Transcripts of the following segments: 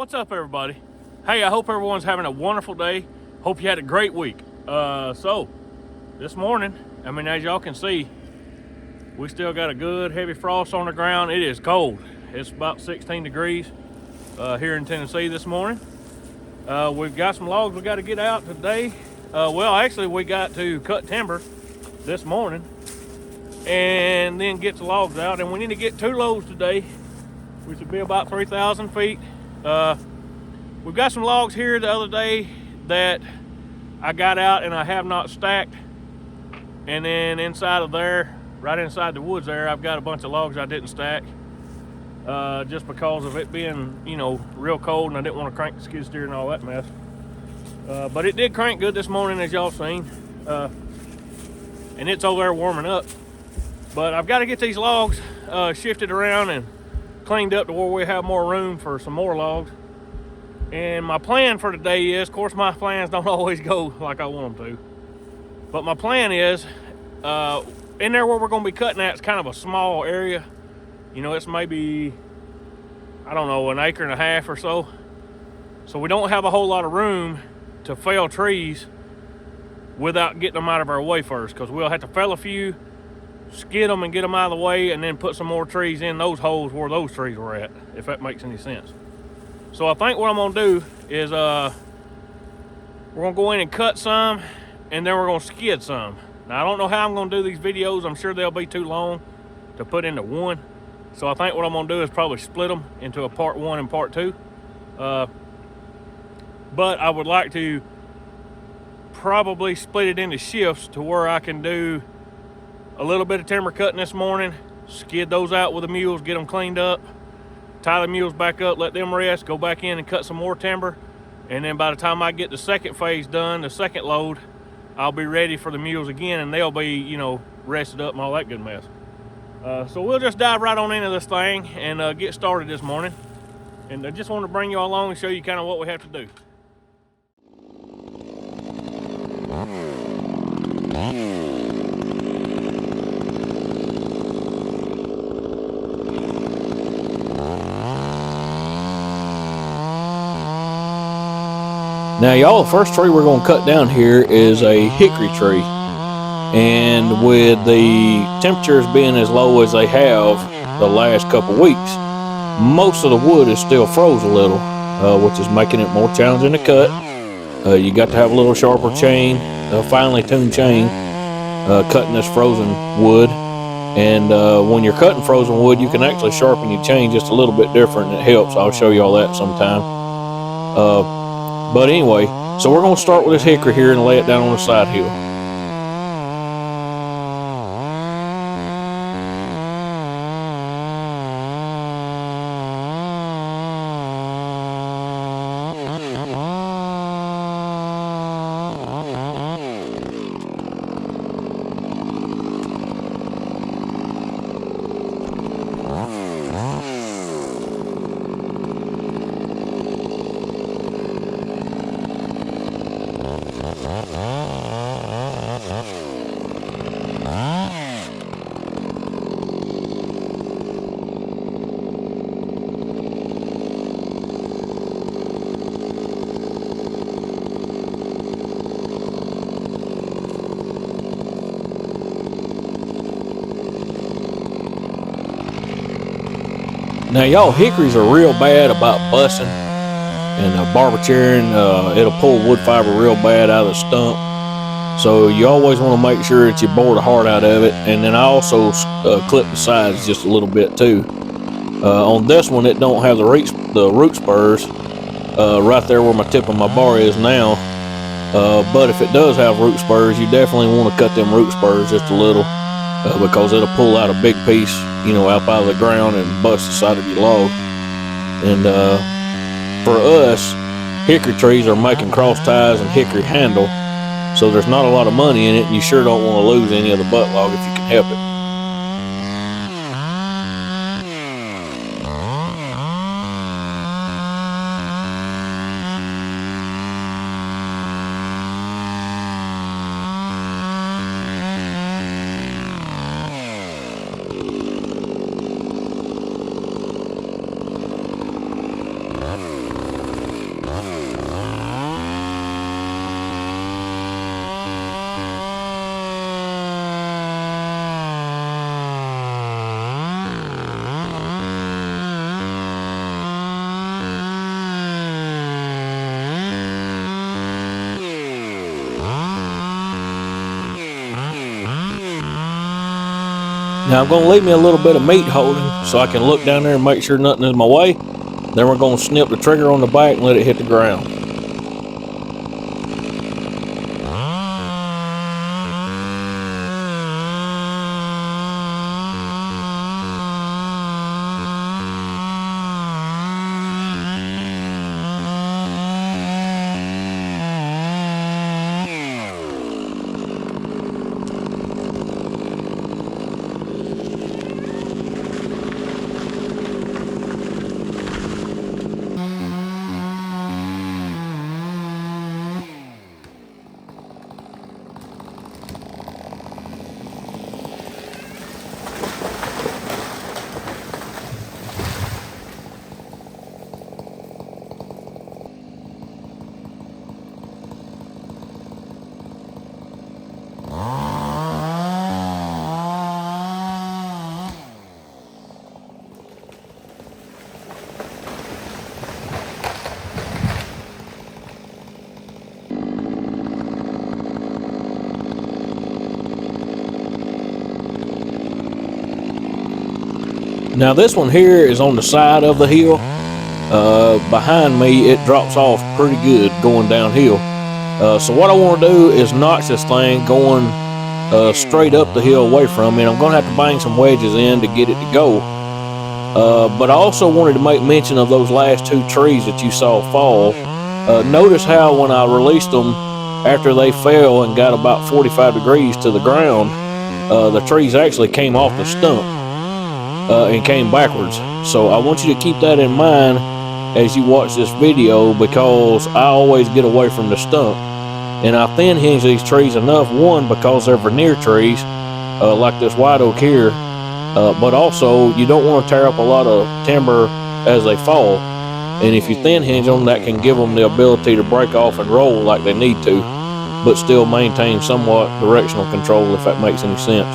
What's up, everybody? Hey, I hope everyone's having a wonderful day. Hope you had a great week. So this morning, as y'all can see, we still got a good heavy frost on the ground. It is cold. It's about 16 degrees here in Tennessee this morning. We've got some logs we got to get out today. Well, actually, we got to cut timber this morning and then get the logs out. And we need to get 2 loads today, which would be about 3,000 feet. We've got some logs here the other day that I got out and I have not stacked. And then inside of there, right inside the woods there, I've got a bunch of logs I didn't stack. Just because of it being, real cold, and I didn't want to crank the skid steer and all that mess. But it did crank good this morning, as y'all seen. And it's over there warming up. But I've got to get these logs shifted around and cleaned up to where we have more room for some more logs. And my plan for today is, of course, my plans don't always go like I want them to. But my plan is, in there where we're going to be cutting at, it's kind of a small area. It's maybe, I don't know, 1.5 acres or so. So we don't have a whole lot of room to fell trees without getting them out of our way first, because we'll have to fell a few, skid them and get them out of the way, and then put some more trees in those holes where those trees were at, if that makes any sense. So I think what I'm gonna do is we're gonna go in and cut some, and then we're gonna skid some. Now, I don't know how I'm gonna do these videos. I'm sure they'll be too long to put into one. So I think what I'm gonna do is probably split them into a part 1 and part 2. But I would like to probably split it into shifts to where I can do a little bit of timber cutting this morning, skid those out with the mules, get them cleaned up, tie the mules back up, let them rest, go back in and cut some more timber. And then by the time I get the second phase done, the second load, I'll be ready for the mules again, and they'll be, rested up and all that good mess. So we'll just dive right on into this thing and get started this morning. And I just want to bring you all along and show you kind of what we have to do. Now, y'all, the first tree we're going to cut down here is a hickory tree. And with the temperatures being as low as they have the last couple weeks, most of the wood is still froze a little, which is making it more challenging to cut. You got to have a little sharper chain, finely tuned chain, cutting this frozen wood. And when you're cutting frozen wood, you can actually sharpen your chain just a little bit different, and it helps. I'll show you all that sometime. But anyway, so we're going to start with this hickory here and lay it down on the side hill. Now, y'all, hickories are real bad about busting and barbecuing. It'll pull wood fiber real bad out of the stump. So you always want to make sure that you bore the heart out of it. And then I also clip the sides just a little bit too. On this one, it don't have the root spurs right there where my tip of my bar is now. But if it does have root spurs, you definitely want to cut them root spurs just a little, because it'll pull out a big piece, out of the ground and bust the side of your log. And for us, hickory trees are making cross ties and hickory handle, so there's not a lot of money in it, and you sure don't want to lose any of the butt log if you can help it. Now I'm going to leave me a little bit of meat holding so I can look down there and make sure nothing is in my way. Then we're going to snip the trigger on the back and let it hit the ground. Now this one here is on the side of the hill. Behind me it drops off pretty good going downhill. So what I want to do is notch this thing going straight up the hill away from me, and I'm going to have to bang some wedges in to get it to go. But I also wanted to make mention of those last two trees that you saw fall. Notice how when I released them after they fell and got about 45 degrees to the ground, the trees actually came off the stump and came backwards. So I want you to keep that in mind as you watch this video, because I always get away from the stump. And I thin hinge these trees enough, one, because they're veneer trees, like this white oak here, but also you don't want to tear up a lot of timber as they fall. And if you thin hinge them, that can give them the ability to break off and roll like they need to, but still maintain somewhat directional control, if that makes any sense.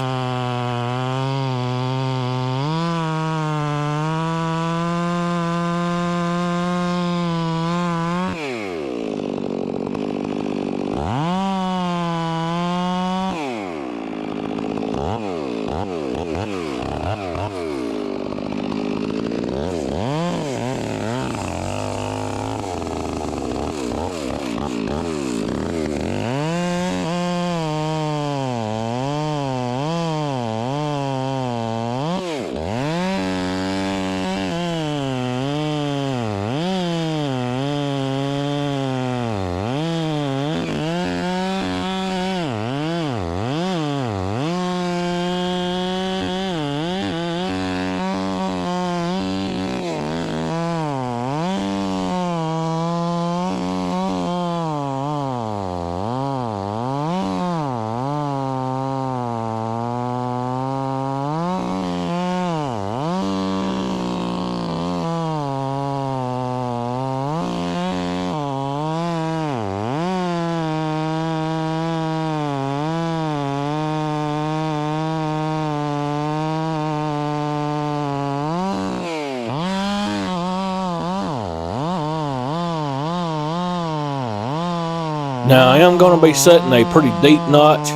Now I am going to be setting a pretty deep notch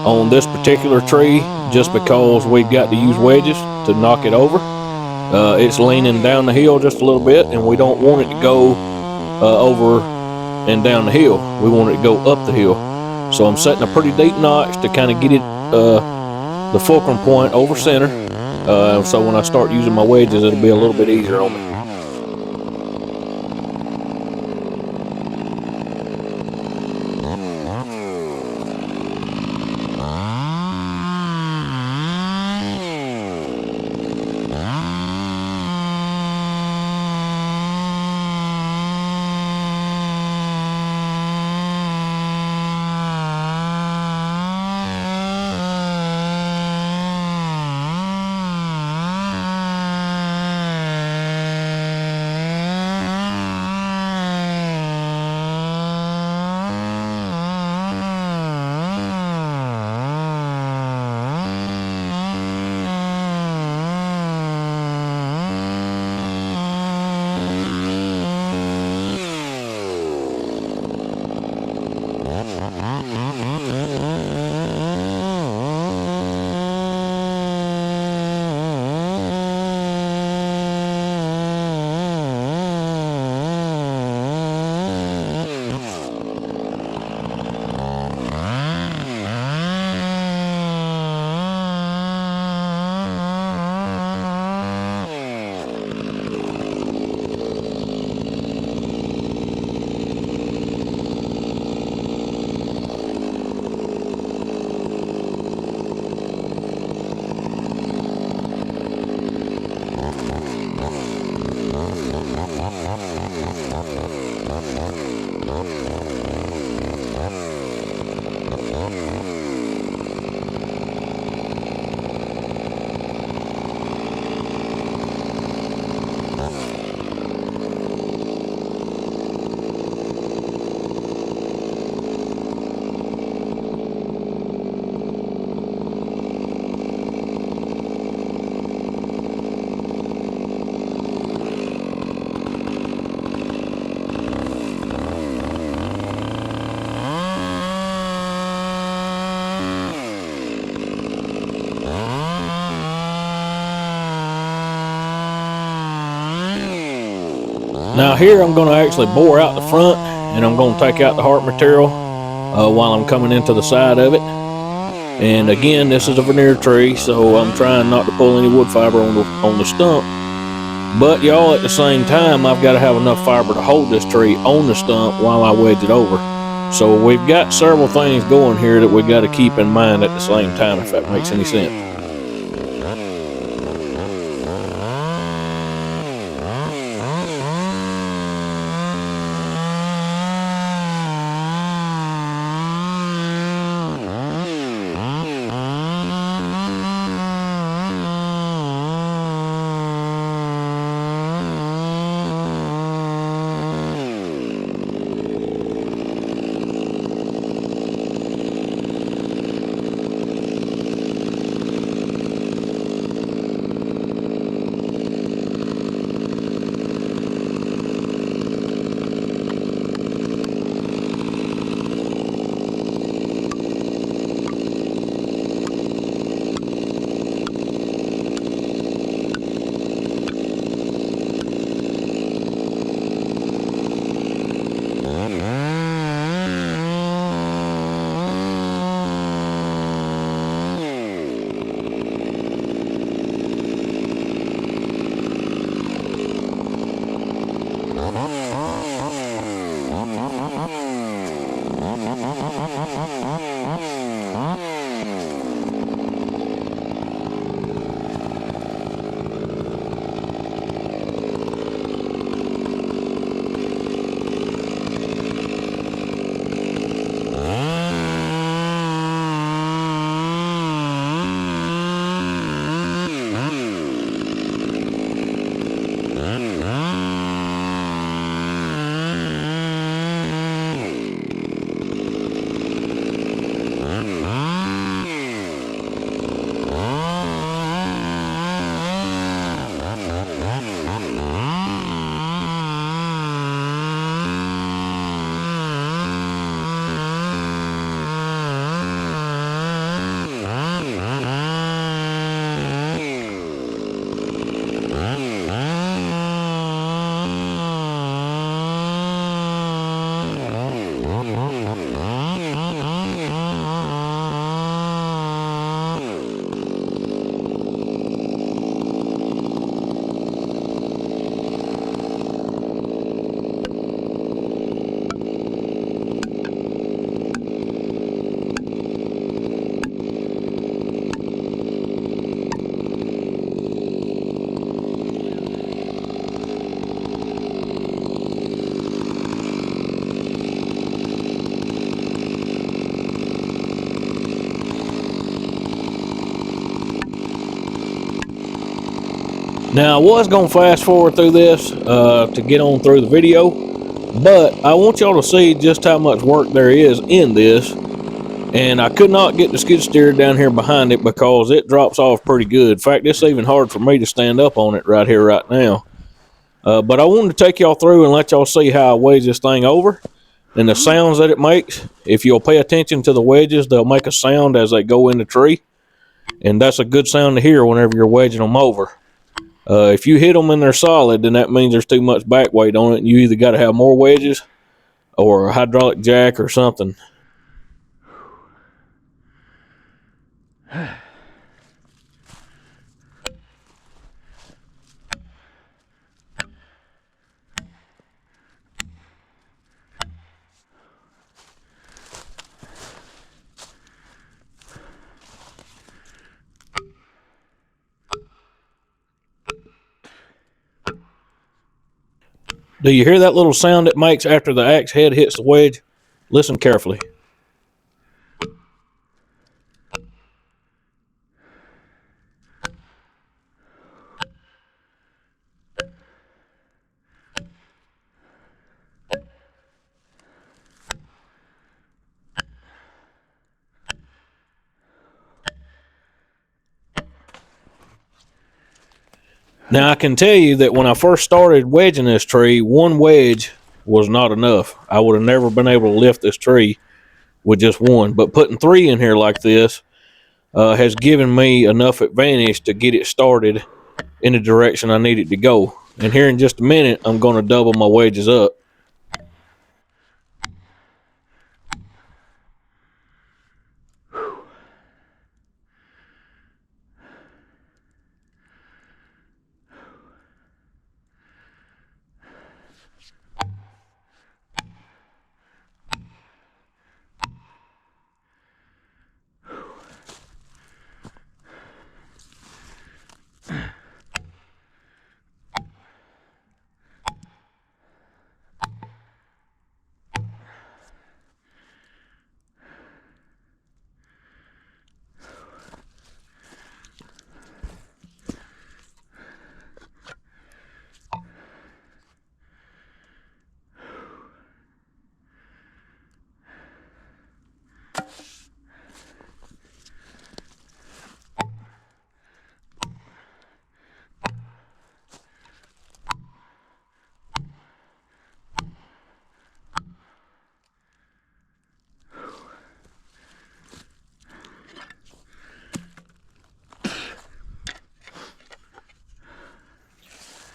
on this particular tree, just because we've got to use wedges to knock it over. It's leaning down the hill just a little bit, and we don't want it to go over and down the hill. We want it to go up the hill. So I'm setting a pretty deep notch to kind of get it the fulcrum point over center. So when I start using my wedges, it'll be a little bit easier on me. Now here I'm going to actually bore out the front, and I'm going to take out the heart material while I'm coming into the side of it. And again, this is a veneer tree, so I'm trying not to pull any wood fiber on the stump. But y'all, at the same time, I've got to have enough fiber to hold this tree on the stump while I wedge it over. So we've got several things going here that we got to keep in mind at the same time, if that makes any sense. Now I was going to fast forward through this to get on through the video, but I want y'all to see just how much work there is in this. And I could not get the skid steer down here behind it because it drops off pretty good. In fact, it's even hard for me to stand up on it right here right now. But I wanted to take y'all through and let y'all see how I wedge this thing over and the sounds that it makes. If you'll pay attention to the wedges, they'll make a sound as they go in the tree, and that's a good sound to hear whenever you're wedging them over. If you hit them and they're solid, then that means there's too much back weight on it, and you either got to have more wedges or a hydraulic jack or something. Do you hear that little sound it makes after the axe head hits the wedge? Listen carefully. Now I can tell you that when I first started wedging this tree, one wedge was not enough. I would have never been able to lift this tree with just one. But putting 3 in here like this has given me enough advantage to get it started in the direction I need it to go. And here in just a minute, I'm going to double my wedges up.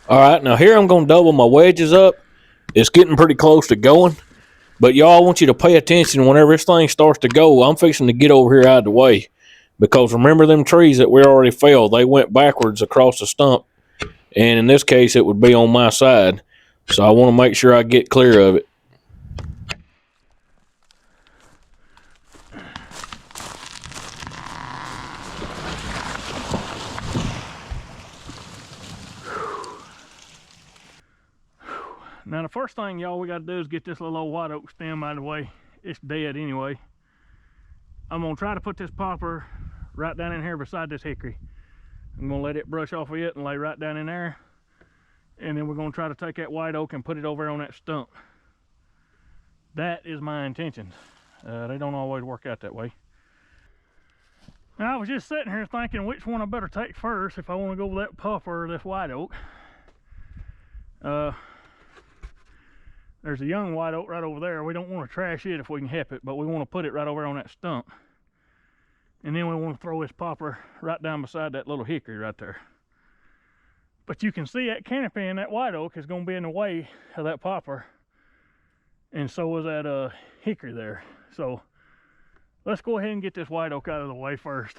All right, now here I'm going to double my wedges up. It's getting pretty close to going, but y'all, I want you to pay attention whenever this thing starts to go. I'm fixing to get over here out of the way, because remember them trees that we already felled, they went backwards across the stump, and in this case it would be on my side, so I want to make sure I get clear of it. Now the first thing, y'all, we got to do is get this little old white oak stem out of the way. It's dead anyway. I'm going to try to put this poplar right down in here beside this hickory. I'm going to let it brush off of it and lay right down in there. And then we're going to try to take that white oak and put it over on that stump. That is my intention. They don't always work out that way. Now, I was just sitting here thinking which one I better take first if I want to go with that poplar or this white oak. There's a young white oak right over there. We don't want to trash it if we can help it, but we want to put it right over on that stump. And then we want to throw this poplar right down beside that little hickory right there. But you can see that canopy in that white oak is going to be in the way of that poplar. And so is that hickory there. So let's go ahead and get this white oak out of the way first.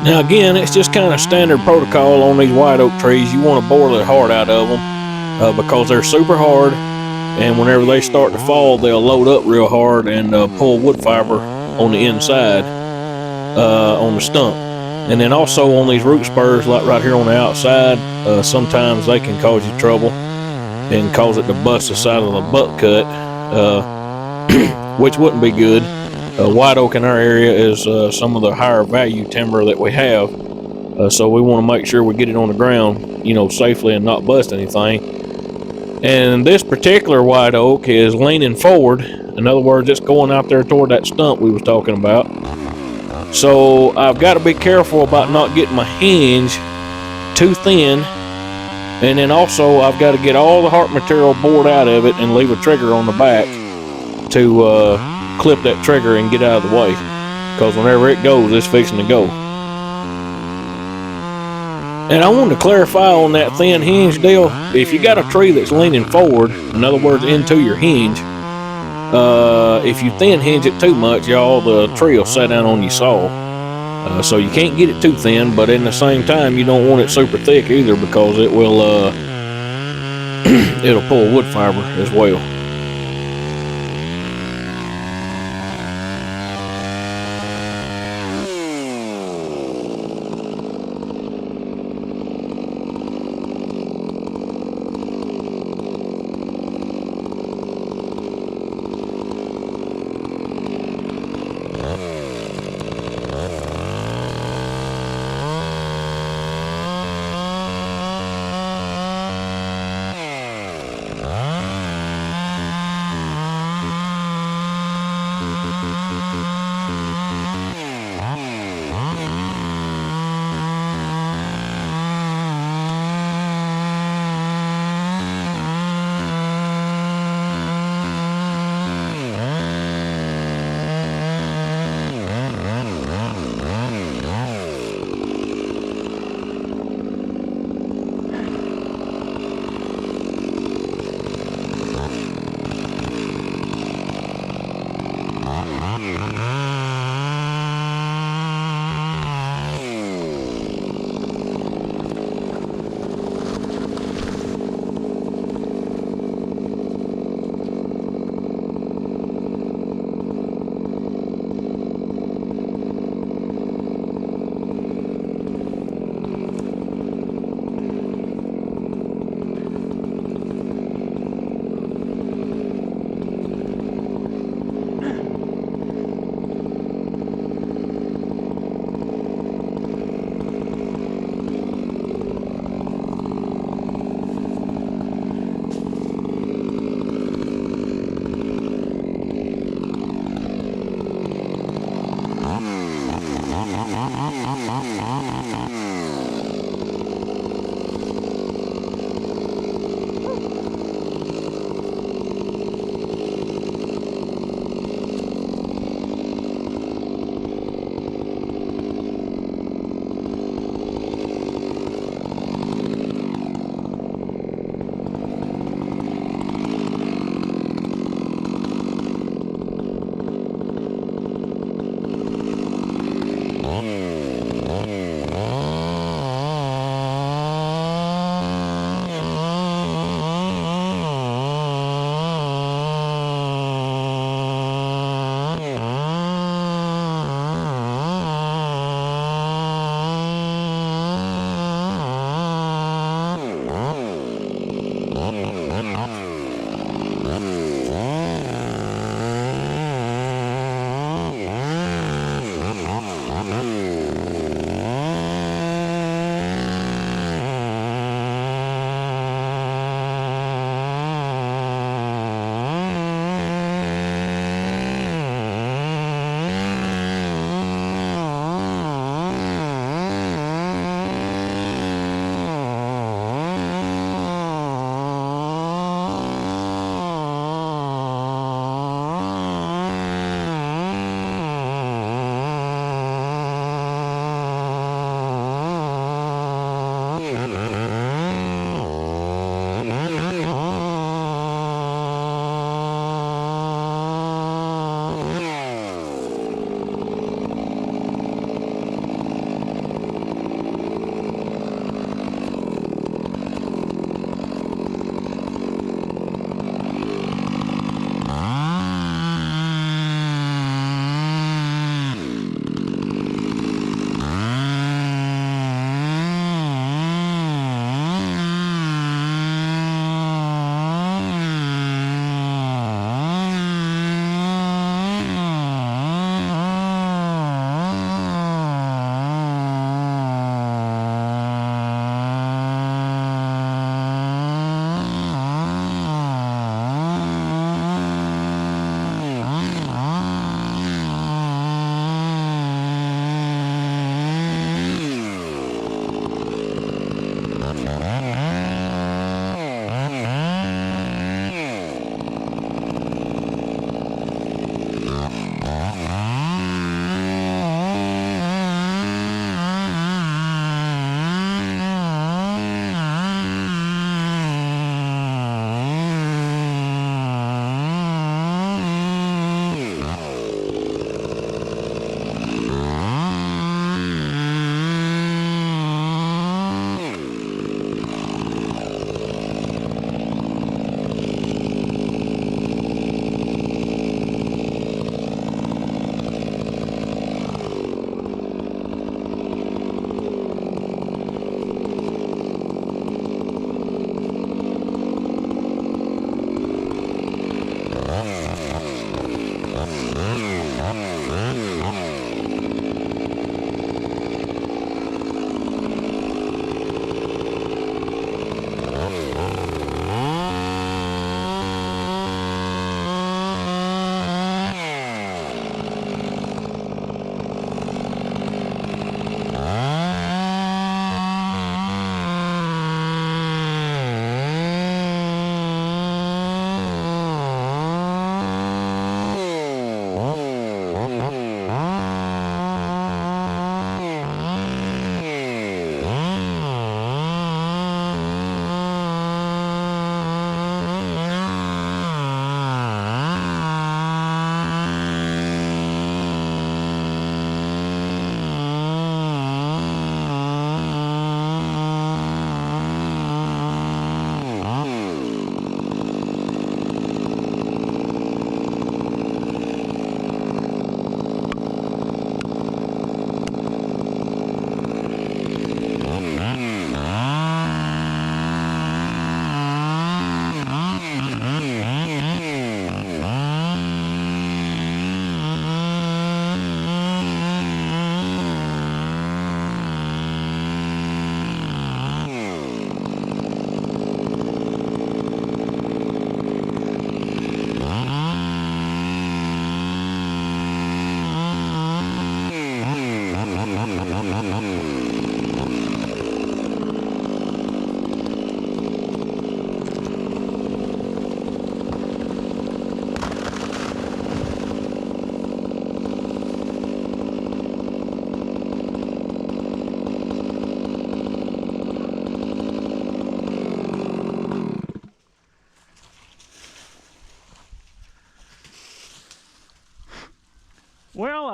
Now again, it's just kind of standard protocol on these white oak trees. You want to bore the heart out of them because they're super hard, and whenever they start to fall, they'll load up real hard and pull wood fiber on the inside on the stump. And then also on these root spurs, like right here on the outside, sometimes they can cause you trouble and cause it to bust the side of the butt cut, which wouldn't be good. White oak in our area is some of the higher value timber that we have, so we want to make sure we get it on the ground, safely and not bust anything. And this particular white oak is leaning forward. In other words, it's going out there toward that stump we was talking about. So I've got to be careful about not getting my hinge too thin. And then also I've got to get all the heart material bored out of it and leave a trigger on the back to clip that trigger and get out of the way. Because whenever it goes, it's fixing to go. And I wanted to clarify on that thin hinge deal. If you got a tree that's leaning forward, in other words, into your hinge, if you thin hinge it too much, y'all, the tree will set down on your saw. So you can't get it too thin, but in the same time, you don't want it super thick either, because it will it'll pull wood fiber as well.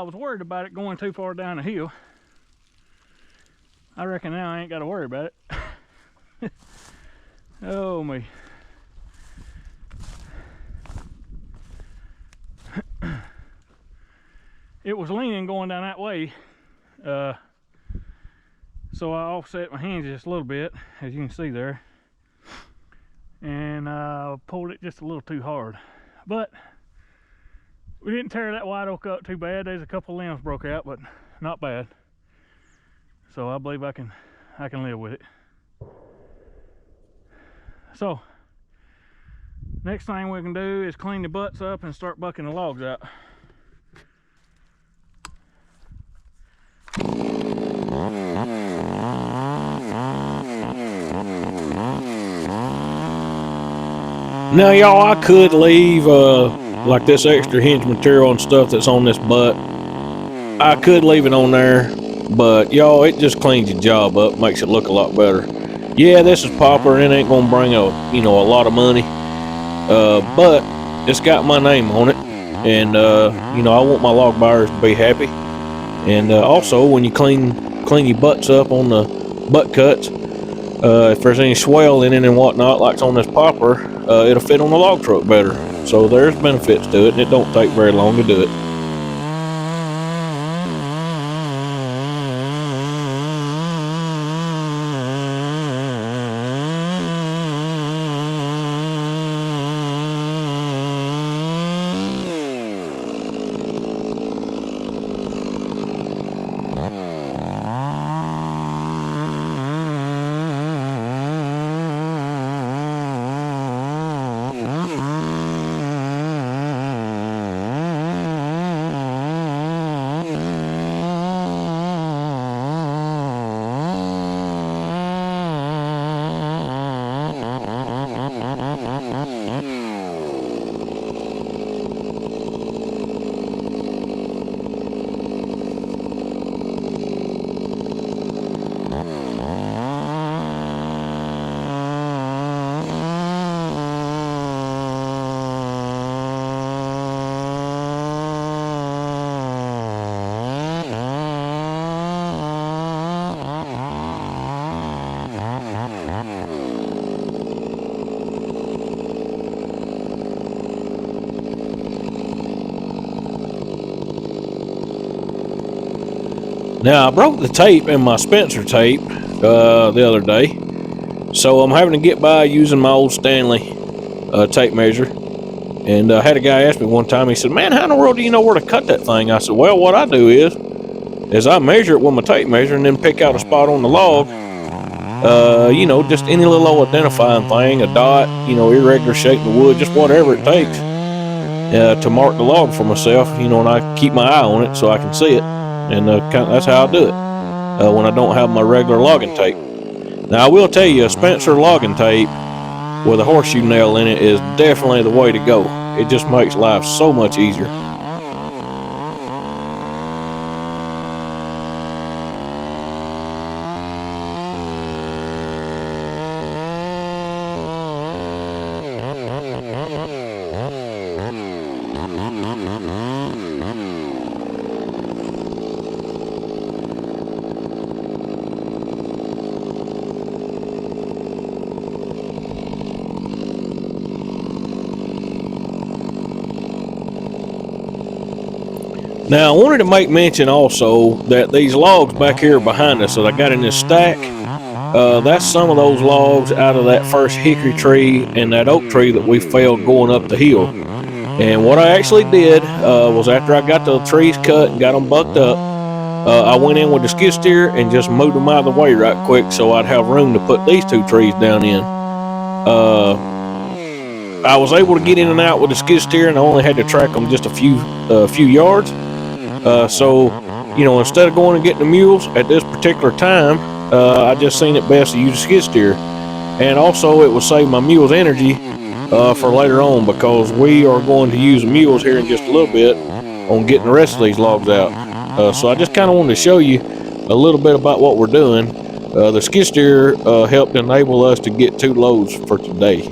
was worried about it going too far down the hill. I reckon now I ain't got to worry about it. Oh me. It was leaning going down that way, so I offset my hinge just a little bit, as you can see there, and pulled it just a little too hard. But we didn't tear that white oak up too bad. There's a couple limbs broke out, but not bad. So I believe I can live with it. So next thing we can do is clean the butts up and start bucking the logs out. Now, y'all, I could leave like this extra hinge material and stuff that's on this butt. I could leave it on there, but y'all, it just cleans your job up, makes it look a lot better. Yeah, this is poplar and it ain't gonna bring a lot of money, but it's got my name on it, and I want my log buyers to be happy. And also, when you clean your butts up on the butt cuts, if there's any swell in it and whatnot, like on this poplar, it'll fit on the log truck better. So there's benefits to it, and it don't take very long to do it. Now, I broke the tape in my Spencer tape the other day, so I'm having to get by using my old Stanley tape measure. And I had a guy ask me one time, he said, "Man, how in the world do you know where to cut that thing?" I said, "Well, what I do is I measure it with my tape measure and then pick out a spot on the log, just any little old identifying thing, a dot, irregular shape in the wood, just whatever it takes to mark the log for myself, and I keep my eye on it so I can see it. And that's how I do it when I don't have my regular logging tape. Now, I will tell you, a Spencer logging tape with a horseshoe nail in it is definitely the way to go. It just makes life so much easier. Now, I wanted to make mention also that these logs back here behind us that I got in this stack, that's some of those logs out of that first hickory tree and that oak tree that we felled going up the hill. And what I actually did was, after I got the trees cut and got them bucked up, I went in with the skid steer and just moved them out of the way right quick so I'd have room to put these two trees down in. I was able to get in and out with the skid steer, and I only had to track them just a few yards. So, instead of going and getting the mules at this particular time, I just seen it best to use a skid steer. And also, it would save my mules energy for later on, because we are going to use the mules here in just a little bit on getting the rest of these logs out. So I just kind of wanted to show you a little bit about what we're doing. The skid steer helped enable us to get 2 loads for today.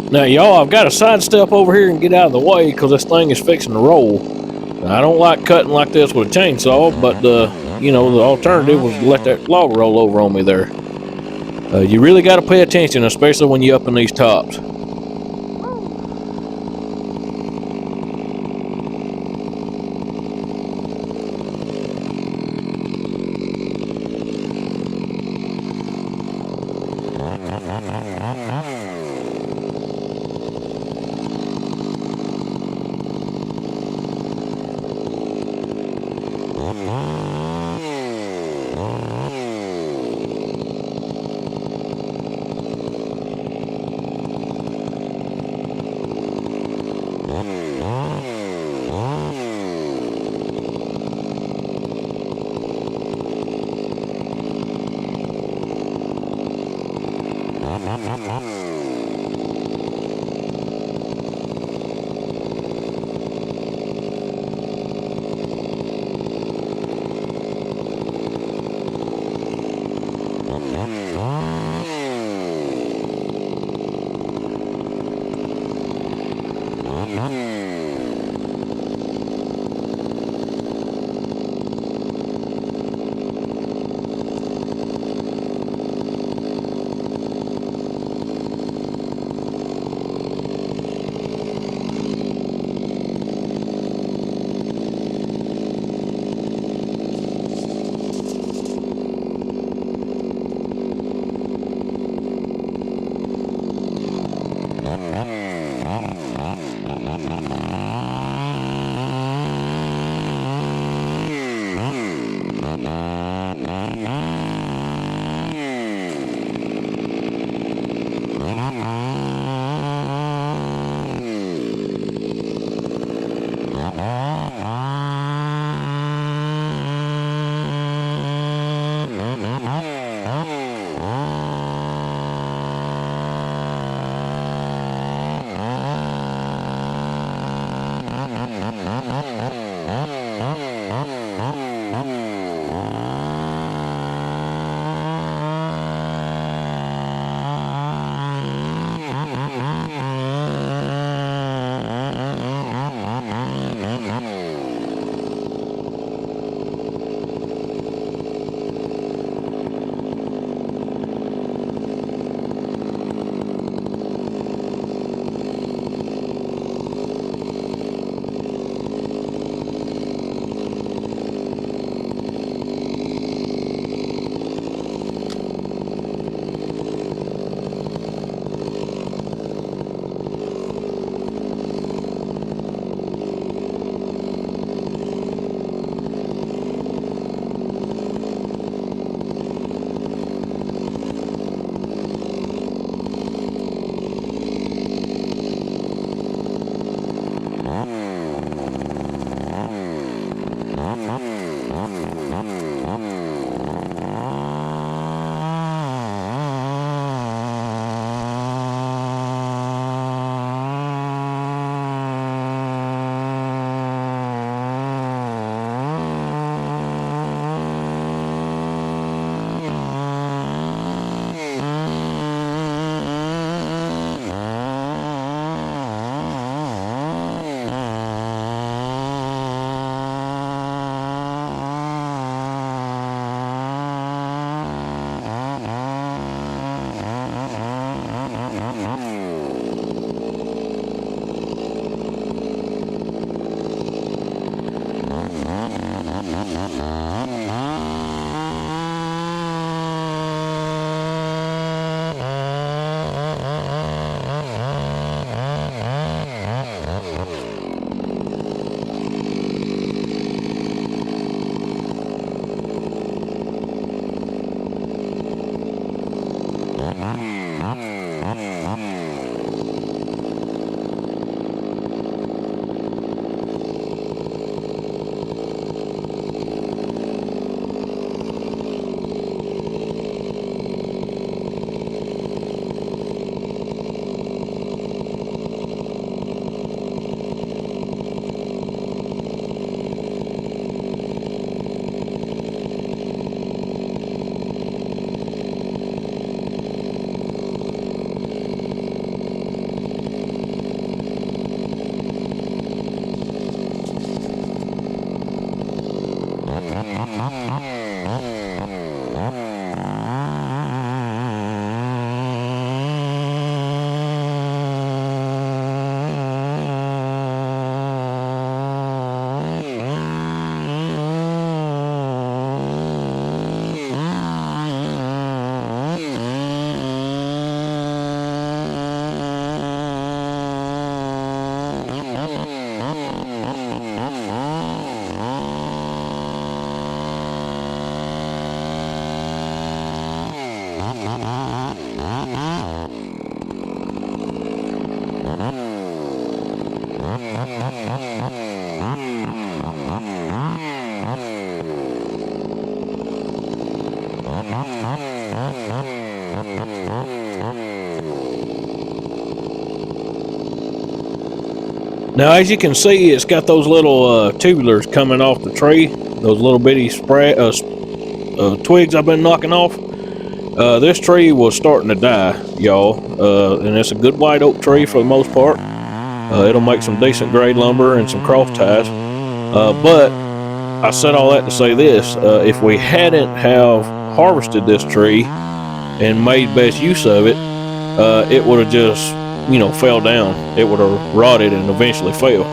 Now, y'all, I've got to sidestep over here and get out of the way because this thing is fixing to roll. Now, I don't like cutting like this with a chainsaw, but the alternative was to let that log roll over on me there. You really got to pay attention, especially when you're up in these tops. Now, as you can see, it's got those little tubulars coming off the tree, those little bitty twigs I've been knocking off. This tree was starting to die, y'all, and it's a good white oak tree for the most part. It'll make some decent grade lumber and some cross ties. But I said all that to say this: if we hadn't have harvested this tree and made best use of it, it would have just, fell down. It would have rotted and eventually fell.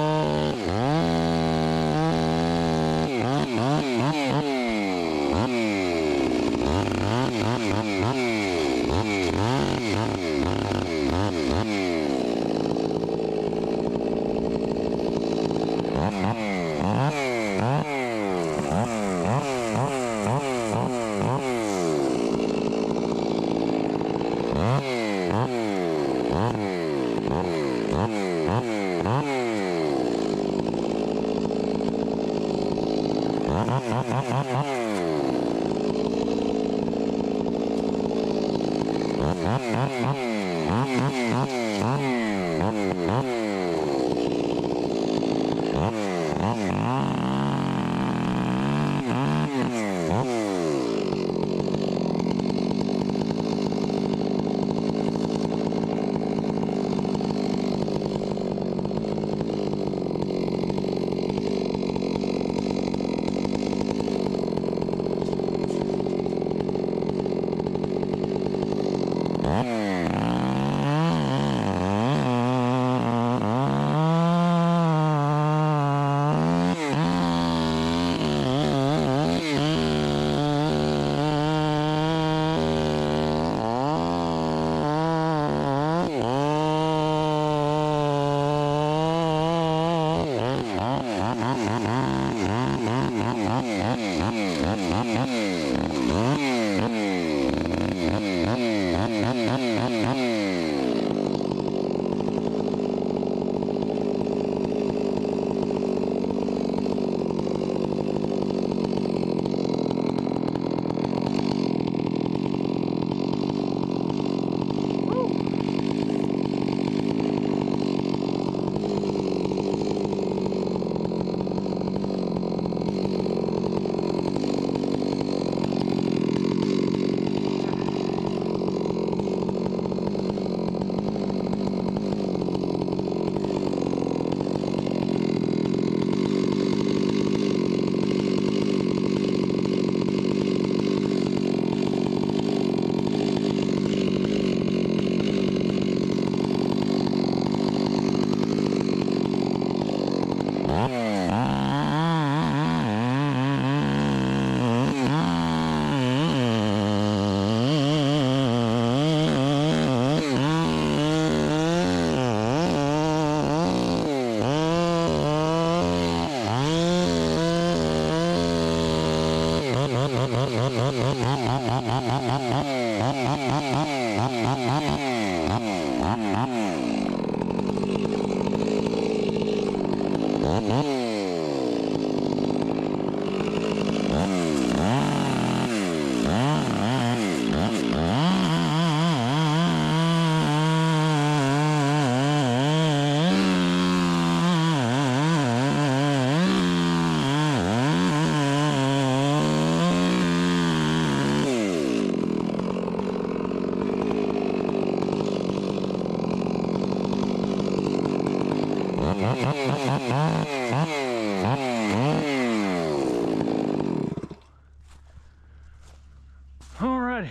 Alrighty.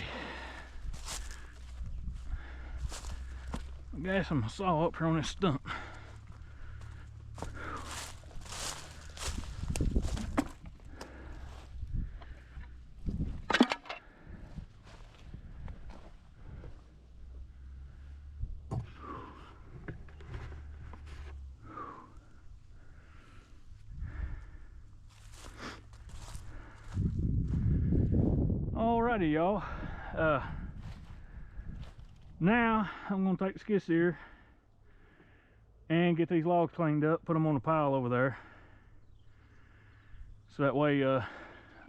I got some saw up here on this stump. Alrighty, y'all. Now I'm gonna take the skid steer and get these logs cleaned up, put them on a pile over there, so that way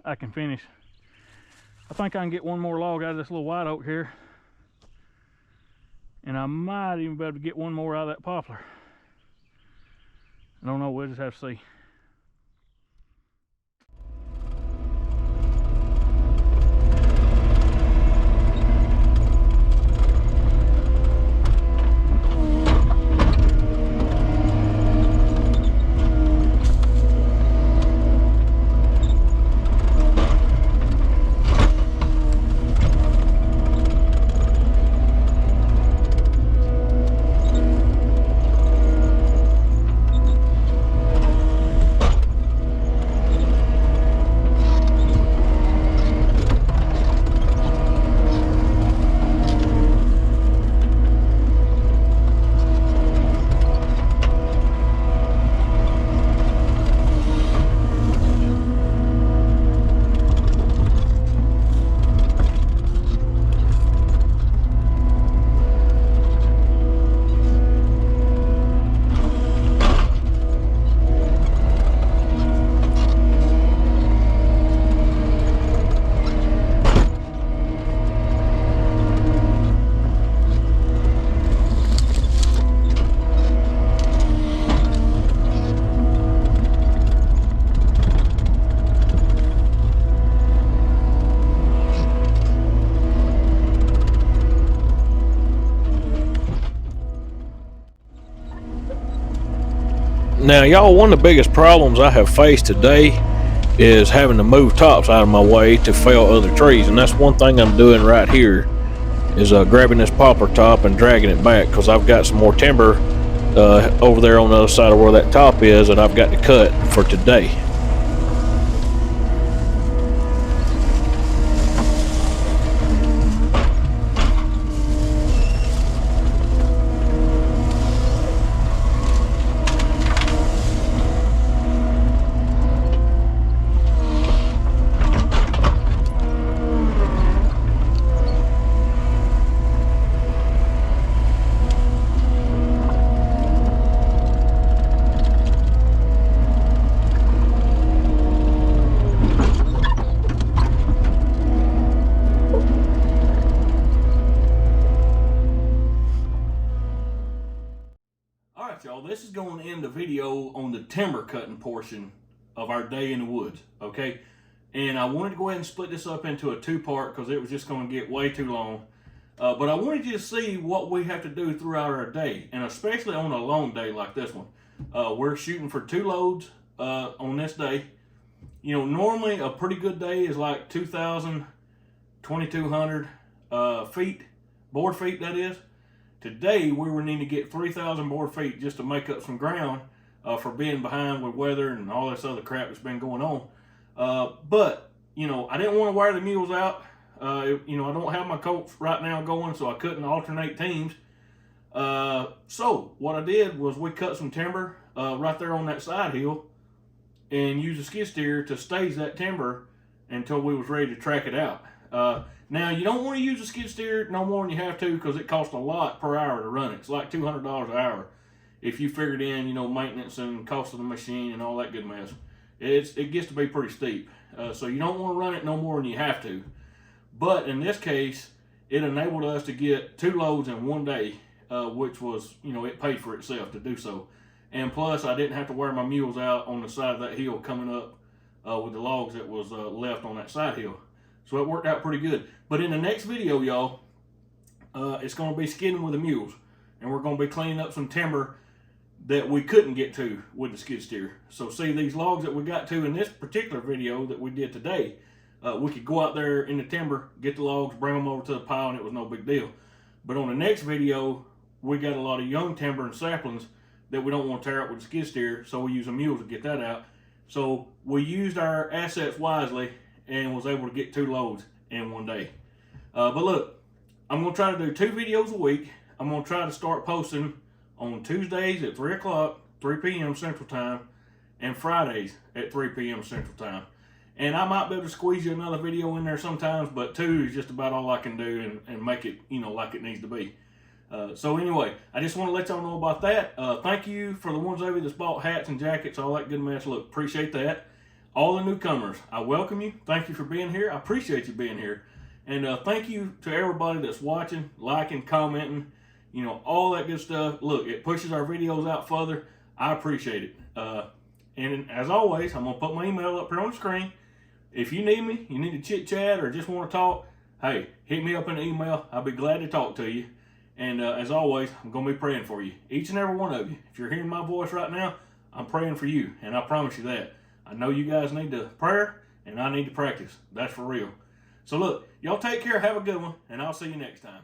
I can finish. I think I can get one more log out of this little white oak here, and I might even be able to get one more out of that poplar. I don't know, we'll just have to see. Now, y'all, one of the biggest problems I have faced today is having to move tops out of my way to fell other trees, and that's one thing I'm doing right here is grabbing this poplar top and dragging it back, because I've got some more timber over there on the other side of where that top is that I've got to cut for today. Y'all, this is going to end the video on the timber cutting portion of our day in the woods, okay? And I wanted to go ahead and split this up into a two-part because it was just going to get way too long. But I wanted you to see what we have to do throughout our day, and especially on a long day like this one. We're shooting for 2 loads on this day. You know, normally a pretty good day is like 2,000, 2,200 feet, board feet that is. Today, we will need to get 3,000 board feet just to make up some ground for being behind with weather and all this other crap that's been going on. But, you know, I didn't want to wear the mules out. You know, I don't have my coach right now going, so I couldn't alternate teams. So, what I did was we cut some timber right there on that side hill and used a skid steer to stage that timber until we was ready to track it out. Now, you don't want to use a skid steer no more than you have to because it costs a lot per hour to run it. It's like $200 an hour if you figured in, you know, maintenance and cost of the machine and all that good mess. It gets to be pretty steep. So you don't want to run it no more than you have to. But in this case, it enabled us to get 2 loads in one day, which was, you know, it paid for itself to do so. And plus, I didn't have to wear my mules out on the side of that hill coming up with the logs that was left on that side hill. So it worked out pretty good. But in the next video, y'all, it's going to be skidding with the mules. And we're going to be cleaning up some timber that we couldn't get to with the skid steer. So see, these logs that we got to in this particular video that we did today, we could go out there in the timber, get the logs, bring them over to the pile, and it was no big deal. But on the next video, we got a lot of young timber and saplings that we don't want to tear up with the skid steer, so we use a mule to get that out. So we used our assets wisely and was able to get 2 loads in one day. But look, I'm going to try to do 2 videos a week. I'm going to try to start posting on Tuesdays at 3 o'clock, 3 p.m. Central Time, and Fridays at 3 p.m. Central Time. And I might be able to squeeze you another video in there sometimes, but 2 is just about all I can do and make it, you know, like it needs to be. So anyway, I just want to let y'all know about that. Thank you for the ones over that's bought hats and jackets, all that good mess. Look, appreciate that. All the newcomers, I welcome you. Thank you for being here. I appreciate you being here. And thank you to everybody that's watching, liking, commenting, you know, all that good stuff. Look, it pushes our videos out further. I appreciate it. And as always, I'm going to put my email up here on the screen. If you need me, you need to chit chat or just want to talk, hey, hit me up in the email. I'll be glad to talk to you. And as always, I'm going to be praying for you. Each and every one of you. If you're hearing my voice right now, I'm praying for you. And I promise you that. I know you guys need the prayer, and I need to practice. That's for real. So look, y'all take care. Have a good one. And I'll see you next time.